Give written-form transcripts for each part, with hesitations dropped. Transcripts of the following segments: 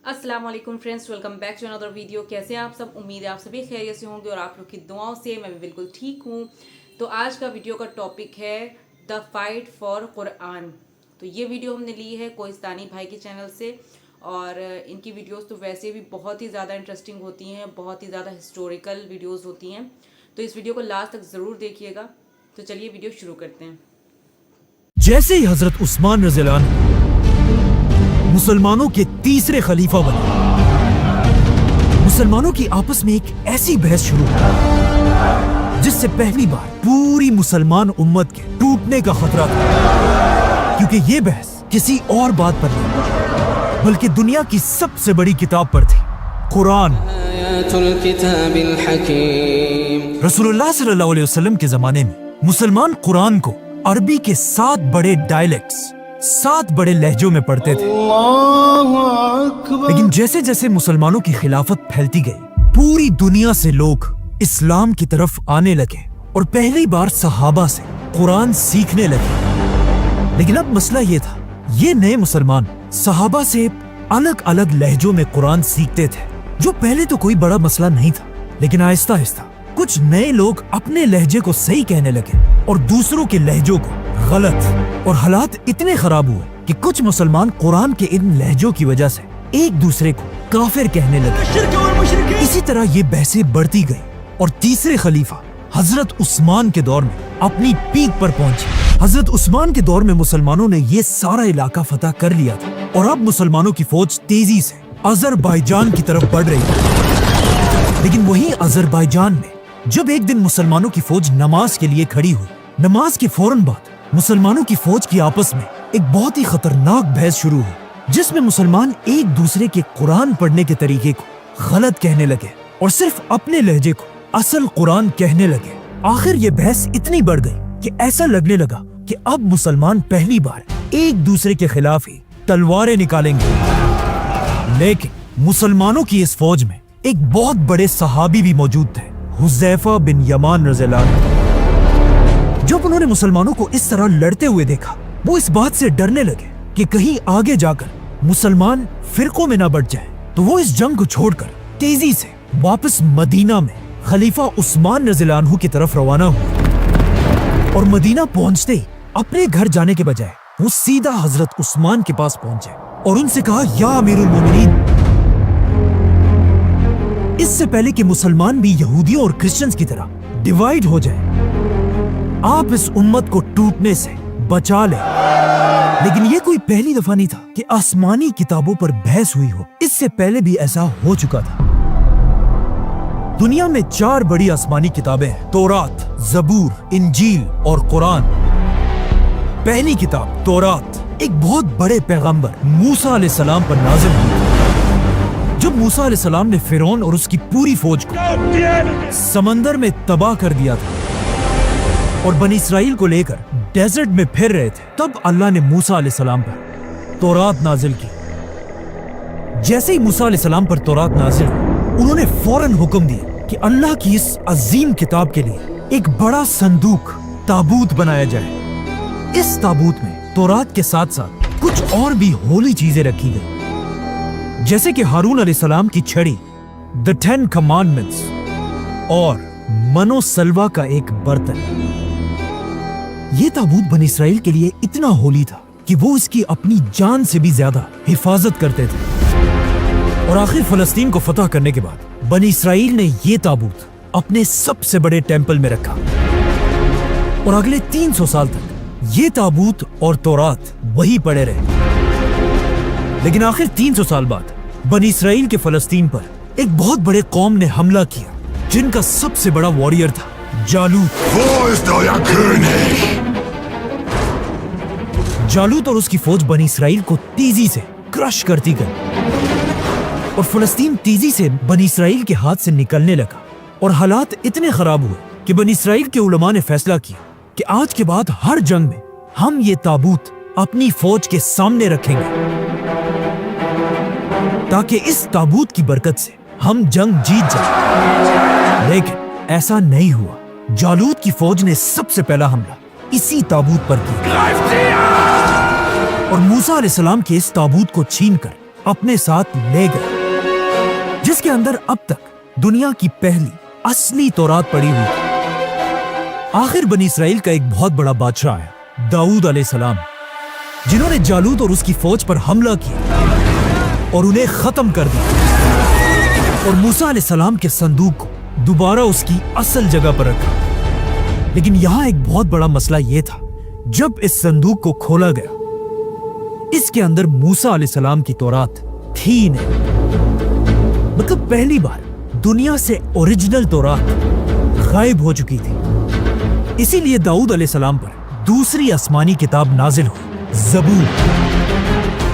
السلام علیکم friends, welcome back to another video. کیسے ہیں آپ سب؟ امید ہے آپ سبھی خیریت سے ہوں گے اور آپ لوگ کی دعاؤں سے میں بھی بالکل ٹھیک ہوں۔ تو آج کا ویڈیو کا ٹاپک ہے دا فائٹ فار قرآن۔ تو یہ ویڈیو ہم نے لی ہے کوہستانی بھائی کے چینل سے، اور ان کی ویڈیوز تو ویسے بھی بہت ہی زیادہ انٹرسٹنگ ہوتی ہیں، بہت ہی زیادہ ہسٹوریکل ویڈیوز ہوتی ہیں، تو اس ویڈیو کو لاسٹ تک ضرور دیکھیے گا۔ تو چلیے ویڈیو شروع کرتے ہیں۔ جیسے ہی حضرت عثمان رضی اللہ عنہ مسلمانوں کے تیسرے خلیفہ بنے، مسلمانوں کی آپس میں ایک ایسی بحث شروع ہوئی جس سے پہلی بار پوری مسلمان امت کے ٹوٹنے کا خطرہ تھا، کیونکہ یہ بحث کسی اور بات پر نہیں بلکہ دنیا کی سب سے بڑی کتاب پر تھی، قرآن۔ رسول اللہ صلی اللہ علیہ وسلم کے زمانے میں مسلمان قرآن کو عربی کے 7 بڑے ڈائلیکٹس، 7 بڑے لہجوں میں پڑھتے تھے، لیکن جیسے جیسے مسلمانوں کی خلافت پھیلتی گئی، پوری دنیا سے لوگ اسلام کی طرف آنے لگے اور پہلی بار صحابہ سے قرآن سیکھنے لگے۔ لیکن اب مسئلہ یہ تھا، یہ نئے مسلمان صحابہ سے الگ الگ لہجوں میں قرآن سیکھتے تھے، جو پہلے تو کوئی بڑا مسئلہ نہیں تھا، لیکن آہستہ آہستہ کچھ نئے لوگ اپنے لہجے کو صحیح کہنے لگے اور دوسروں کے لہجوں کو غلط، اور حالات اتنے خراب ہوئے کہ کچھ مسلمان قرآن کے ان لہجوں کی وجہ سے ایک دوسرے کو کافر کہنے لگے۔ اسی طرح یہ بحثیں بڑھتی گئی اور تیسرے خلیفہ حضرت عثمان کے دور میں اپنی پیک پر پہنچے۔ حضرت عثمان کے دور میں مسلمانوں نے یہ سارا علاقہ فتح کر لیا تھا، اور اب مسلمانوں کی فوج تیزی سے آذربائیجان کی طرف بڑھ رہی تھی۔ لیکن وہیں آذربائیجان میں جب ایک دن مسلمانوں کی فوج نماز کے لیے کھڑی ہوئی، نماز کے فوراً بعد مسلمانوں کی فوج کی آپس میں ایک بہت ہی خطرناک بحث شروع ہوئی، جس میں مسلمان ایک دوسرے کے قرآن پڑھنے کے طریقے کو غلط کہنے لگے اور صرف اپنے لہجے کو اصل قرآن کہنے لگے۔ آخر یہ بحث اتنی بڑھ گئی کہ ایسا لگنے لگا کہ اب مسلمان پہلی بار ایک دوسرے کے خلاف ہی تلواریں نکالیں گے۔ لیکن مسلمانوں کی اس فوج میں ایک بہت بڑے صحابی بھی موجود تھے، حذیفہ بن یمان رضی اللہ عنہ۔ جب انہوں نے مسلمانوں کو اس طرح لڑتے ہوئے دیکھا، وہ اس بات سے ڈرنے لگے کہ کہیں آگے جا کر مسلمان فرقوں میں نہ بٹ جائیں، تو وہ اس جنگ کو چھوڑ کر تیزی سے واپس مدینہ میں خلیفہ عثمان رضی اللہ عنہ کی طرف روانہ ہوئے، اور مدینہ پہنچتے ہی اپنے گھر جانے کے بجائے وہ سیدھا حضرت عثمان کے پاس پہنچے اور ان سے کہا، یا امیر المومنین، اس سے پہلے کہ مسلمان بھی یہودیوں اور کرسچنز کی طرح ڈیوائیڈ ہو جائے، آپ اس امت کو ٹوٹنے سے بچا لیں۔ لیکن یہ کوئی پہلی دفعہ نہیں تھا کہ آسمانی کتابوں پر بحث ہوئی ہو، اس سے پہلے بھی ایسا ہو چکا تھا۔ دنیا میں 4 بڑی آسمانی کتابیں ہیں، تورات، زبور، انجیل اور قرآن۔ پہلی کتاب تورات ایک بہت بڑے پیغمبر موسیٰ علیہ السلام پر نازل ہوئی۔ جب موسیٰ علیہ السلام نے فرعون اور اس کی پوری فوج کو سمندر میں تباہ کر دیا تھا اور بنی اسرائیل کو لے کر ڈیزرٹ میں پھر رہے تھے، تب اللہ نے موسیٰ علیہ السلام پر تورات نازل کی۔ جیسے ہی موسیٰ علیہ السلام پر تورات نازل ہوئی، انہوں نے فوراً حکم دیا کہ اللہ کی اس عظیم کتاب کے لیے ایک بڑا صندوق، تابوت بنایا جائے۔ اس تابوت میں تورات کے ساتھ ساتھ کچھ اور بھی ہولی چیزیں رکھی گئی، جیسے کہ ہارون علیہ السلام کی چھڑی، The 10 Commandments، اور منو سلوا کا ایک برتن۔ یہ تابوت بنی اسرائیل کے لیے اتنا ہولی تھا کہ وہ اس کی اپنی جان سے بھی زیادہ حفاظت کرتے تھے۔ اور آخر فلسطین کو فتح کرنے کے بعد بنی اسرائیل نے یہ تابوت اپنے سب سے بڑے ٹیمپل میں رکھا، اور اگلے 300 سال تک یہ تابوت اور تورات وہی پڑے رہے۔ لیکن آخر 300 سال بعد بنی اسرائیل کے فلسطین پر ایک بہت بڑے قوم نے حملہ کیا، جن کا سب سے بڑا واریر تھا جالوت۔ جالوت اور اس کی فوج بنی اسرائیل کو تیزی سے کرش کرتی گئی، اور فلسطین تیزی سے بنی اسرائیل کے ہاتھ سے نکلنے لگا، اور حالات اتنے خراب ہوئے کہ بنی اسرائیل کے علماء نے فیصلہ کیا کہ آج کے بعد ہر جنگ میں ہم یہ تابوت اپنی فوج کے سامنے رکھیں گے، تاکہ اس تابوت کی برکت سے ہم جنگ جیت جائیں۔ لیکن ایسا نہیں ہوا۔ جالوت کی فوج نے سب سے پہلا حملہ اسی تابوت پر کیا، اور موسیٰ علیہ السلام کے اس تابوت کو چھین کر اپنے ساتھ لے گئے، جس کے اندر اب تک دنیا کی پہلی اصلی تورات پڑی ہوئی تھی۔ آخر بنی اسرائیل کا ایک بہت بڑا بادشاہ ہے، داؤد علیہ السلام، جنہوں نے جالوت اور اس کی فوج پر حملہ کیا اور انہیں ختم کر دیا، اور موسیٰ علیہ السلام کے صندوق کو دوبارہ اس کی اصل جگہ پر رکھا۔ لیکن یہاں ایک بہت بڑا مسئلہ یہ تھا، جب اس صندوق کو کھولا گیا، اس کے اندر موسیٰ علیہ السلام کی تورات تھی نہیں۔ مطلب پہلی بار دنیا سے اوریجنل تورات غائب ہو چکی تھی۔ اسی لیے داؤد علیہ السلام پر دوسری آسمانی کتاب نازل ہوئی، زبور،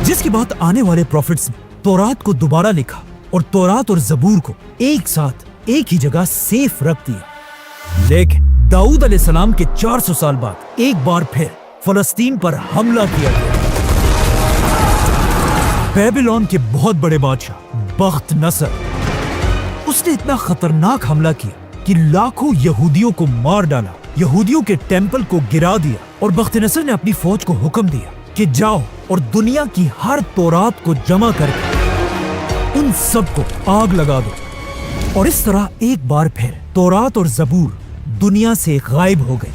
جس کے بعد آنے والے پروفٹس نے تورات کو دوبارہ لکھا اور تورات اور زبور کو ایک ساتھ ایک ہی جگہ سیف رکھ دیا۔ لیکن داؤد علیہ السلام کے 400 سال بعد ایک بار پھر فلسطین پر حملہ کیا گیا۔ بیبلون کے بہت بڑے بادشاہ بخت نصر، اس نے اتنا خطرناک حملہ کیا کہ لاکھوں یہودیوں کو مار ڈالا، یہودیوں کے ٹیمپل کو گرا دیا، اور بخت نصر نے اپنی فوج کو حکم دیا کہ جاؤ اور دنیا کی ہر تورات کو جمع کر کے ان سب کو آگ لگا دو۔ اور اس طرح ایک بار پھر تورات اور زبور دنیا سے غائب ہو گئے،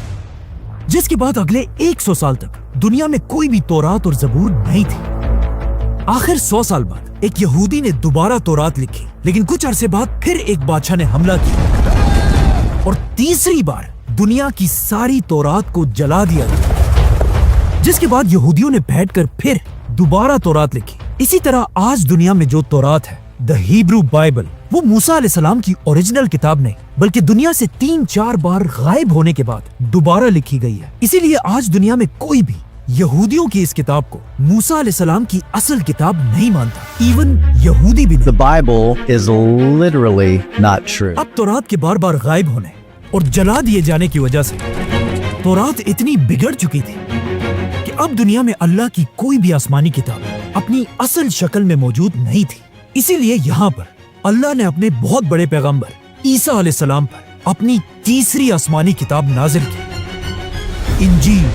جس کے بعد اگلے 100 سال تک دنیا میں کوئی بھی تورات اور زبور نہیں تھی۔ آخر 100 سال بعد ایک یہودی نے دوبارہ تورات لکھی، لیکن کچھ عرصے بعد پھر ایک بادشاہ نے حملہ کیا اور تیسری بار دنیا کی ساری تورات کو جلا دیا گیا، جس کے بعد یہودیوں نے بیٹھ کر پھر دوبارہ تورات لکھی۔ اسی طرح آج دنیا میں جو تورات ہے، دا ہیبرو بائبل، وہ موسیٰ علیہ السلام کی اوریجنل کتاب نہیں، بلکہ دنیا سے 3-4 بار غائب ہونے کے بعد دوبارہ لکھی گئی ہے۔ اسی لیے آج دنیا میں کوئی بھی یہودیوں کی اس کتاب کو موسیٰ علیہ السلام کی اصل کتاب نہیں مانتا، ایون یہودی بھی نہیں۔ The Bible is literally not true. اب تورات کے بار بار غائب ہونے اور جلا دیے جانے کی وجہ سے تورات اتنی بگڑ چکی تھی کہ اب دنیا میں اللہ کی کوئی بھی آسمانی کتاب اپنی اصل شکل میں موجود نہیں تھی۔ اسی لیے یہاں پر اللہ نے اپنے بہت بڑے پیغمبر عیسیٰ علیہ السلام پر اپنی تیسری آسمانی کتاب نازل کی، انجیل۔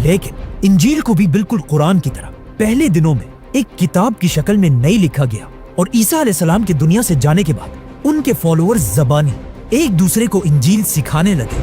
لیکن انجیل کو بھی بالکل قرآن کی طرح پہلے دنوں میں ایک کتاب کی شکل میں نہیں لکھا گیا، اور عیسیٰ علیہ السلام کے دنیا سے جانے کے بعد ان کے فالوورز زبانی ایک دوسرے کو انجیل سکھانے لگے،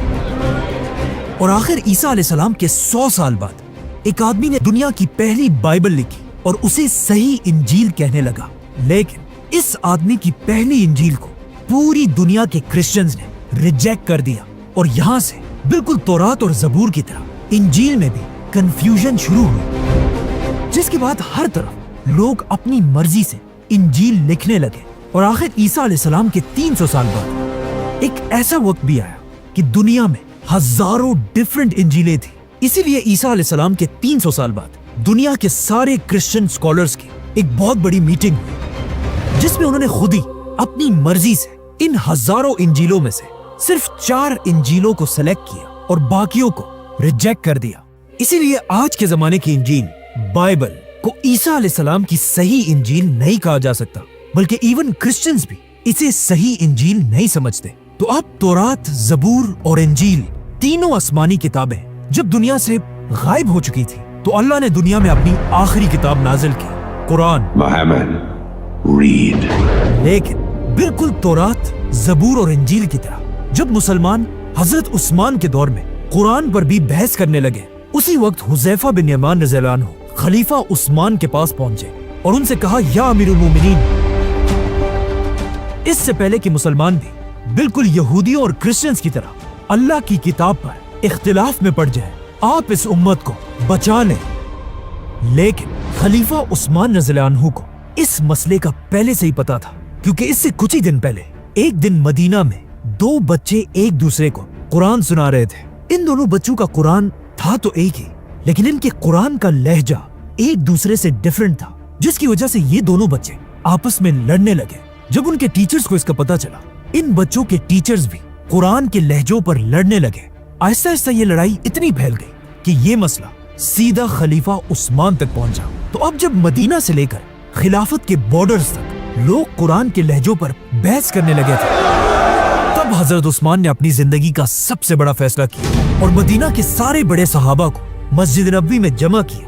اور آخر عیسیٰ علیہ السلام کے 100 سال بعد ایک آدمی نے دنیا کی پہلی بائبل لکھی اور اسے صحیح انجیل کہنے لگا۔ لیکن اس آدمی کی پہلی انجیل کو پوری دنیا کے کرسچنز نے ریجیکٹ کر دیا، اور یہاں سے بالکل تورات اور زبور کی طرح انجیل میں بھی کنفیوژن شروع ہوئی، جس کے بعد ہر طرف لوگ اپنی مرضی سے انجیل لکھنے لگے۔ اور آخر عیسیٰ علیہ السلام کے 300 سال بعد ایک ایسا وقت بھی آیا کہ دنیا میں ہزاروں ڈیفرنٹ انجیلیں تھیں۔ اسی لیے عیسیٰ علیہ السلام کے 300 سال بعد دنیا کے سارے کرسچن سکولرز کی ایک بہت بڑی میٹنگ ہوئی، جس میں انہوں نے خود ہی اپنی مرضی سے ان ہزاروں انجیلوں میں سے صرف 4 انجیلوں کو سلیکٹ کیا اور باقیوں کو ریجیکٹ کر دیا۔ اسی لیے آج کے زمانے کی انجیل بائبل کو عیسیٰ علیہ السلام کی صحیح انجیل نہیں کہا جا سکتا، بلکہ ایون کرسچنز بھی اسے صحیح انجیل نہیں سمجھتے۔ تو اب تورات، زبور اور انجیل تینوں آسمانی کتابیں جب دنیا سے غائب ہو چکی تھی، تو اللہ نے دنیا میں اپنی آخری کتاب نازل کی، قرآن۔ Muhammad, read. لیکن بالکل تورات، زبور اور انجیل کی طرح جب مسلمان حضرت عثمان کے دور میں قرآن پر بھی بحث کرنے لگے، اسی وقت حذیفہ بن یمان رضی اللہ عنہ خلیفہ عثمان کے پاس پہنچے اور ان سے کہا، یا امیر المومنین، اس سے پہلے کہ مسلمان بھی بالکل یہودیوں اور کرسچنز کی طرح اللہ کی کتاب پر اختلاف میں پڑ جائے، آپ اس امت کو بچا لیں۔ لیکن خلیفہ عثمان رضی اللہ عنہ کو اس مسئلے کا پہلے سے ہی پتا تھا، کیونکہ اس سے کچھ ہی دن پہلے ایک دن مدینہ میں 2 بچے ایک دوسرے کو قرآن سنا رہے تھے۔ ان دونوں بچوں کا قرآن تھا تو ایک ہی، لیکن ان کے قرآن کا لہجہ ایک دوسرے سے ڈیفرنٹ تھا، جس کی وجہ سے یہ دونوں بچے آپس میں لڑنے لگے۔ جب ان کے ٹیچرز کو اس کا پتا چلا، ان بچوں کے ٹیچرز بھی قرآن کے لہجوں پر لڑنے لگے۔ آہستہ آہستہ یہ لڑائی اتنی پھیل گئی کہ یہ مسئلہ سیدھا خلیفہ عثمان تک پہنچا۔ تو اب جب مدینہ سے لے کر خلافت کے بارڈرز تک لوگ قرآن کے لہجوں پر بحث کرنے لگے تھے، تب حضرت عثمان نے اپنی زندگی کا سب سے بڑا فیصلہ کیا اور مدینہ کے سارے بڑے صحابہ کو مسجد نبوی میں جمع کیا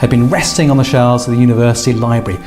had been resting on the shelves of the university library